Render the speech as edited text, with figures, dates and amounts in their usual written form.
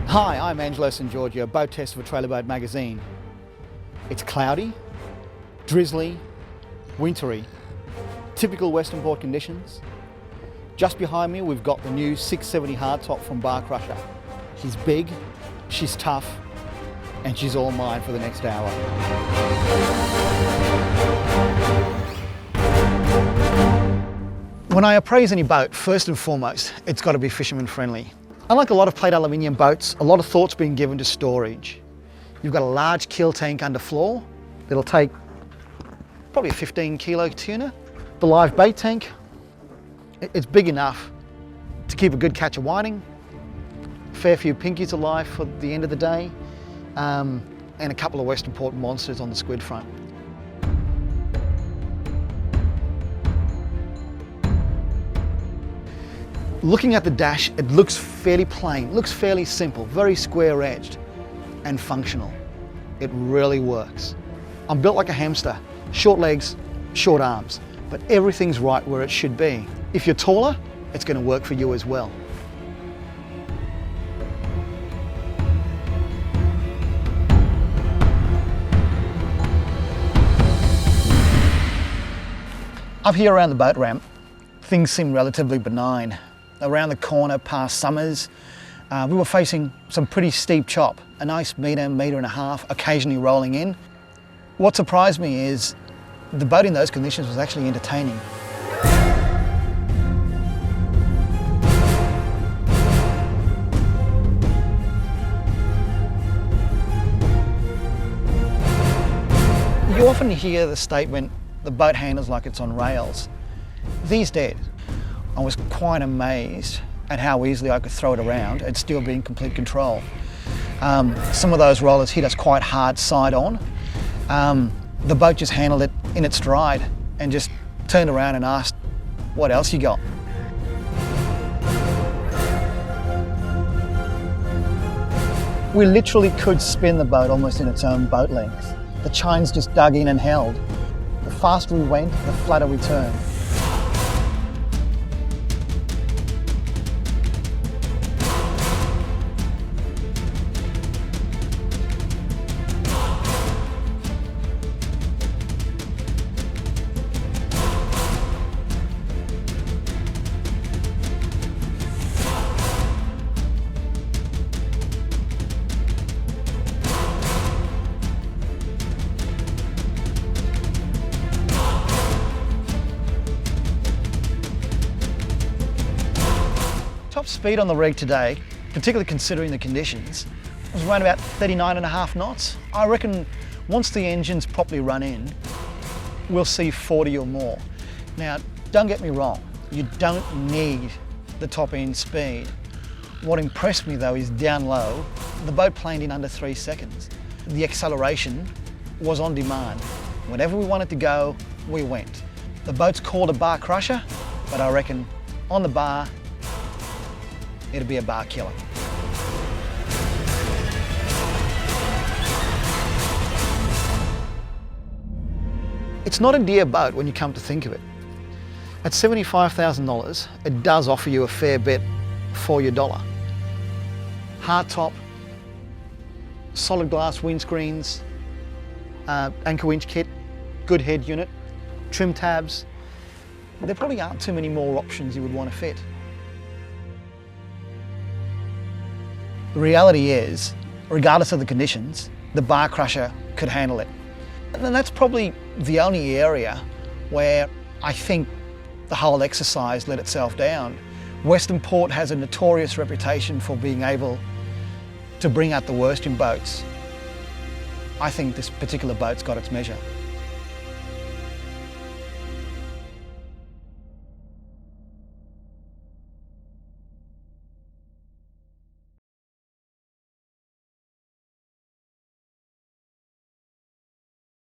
Hi, I'm Angelo St. Giorgio, boat tester for Trailer Boat Magazine. It's cloudy, drizzly, wintry, typical Western Port conditions. Just behind me we've got the new 670 Hardtop from Bar Crusher. She's big, she's tough, and she's all mine for the next hour. When I appraise any boat, first and foremost, it's got to be fisherman friendly. Unlike a lot of plate aluminium boats, a lot of thought's been given to storage. You've got a large kill tank under floor that'll take probably a 15 kilo tuna. The live bait tank, it's big enough to keep a good catch of whiting, a fair few pinkies alive for the end of the day, and a couple of Western Port monsters on the squid front. Looking at the dash, it looks fairly plain, looks fairly simple, very square-edged and functional. It really works. I'm built like a hamster, short legs, short arms, but everything's right where it should be. If you're taller, it's going to work for you as well. Up here around the boat ramp, things seem relatively benign. Around the corner past Summers, we were facing some pretty steep chop, a nice metre and a half, occasionally rolling in. What surprised me is the boat in those conditions was actually entertaining. You often hear the statement, the boat handles like it's on rails. These did. I was quite amazed at how easily I could throw it around and still be in complete control. Some of those rollers hit us quite hard side on. The boat just handled it in its stride and just turned around and asked, "What else you got?" We literally could spin the boat almost in its own boat length. The chines just dug in and held. The faster we went, the flatter we turned. Top speed on the rig today, particularly considering the conditions, was around about 39.5 knots. I reckon once the engine's properly run in, we'll see 40 or more. Now, don't get me wrong, you don't need the top end speed. What impressed me though is down low, the boat planed in under 3 seconds. The acceleration was on demand. Whenever we wanted to go, we went. The boat's called a bar crusher, but I reckon on the bar, it'll be a bar killer. It's not a dear boat when you come to think of it. At $75,000, it does offer you a fair bit for your dollar. Hardtop, solid glass windscreens, anchor winch kit, good head unit, trim tabs. There probably aren't too many more options you would want to fit. The reality is, regardless of the conditions, the bar crusher could handle it. And that's probably the only area where I think the whole exercise let itself down. Western Port has a notorious reputation for being able to bring out the worst in boats. I think this particular boat's got its measure.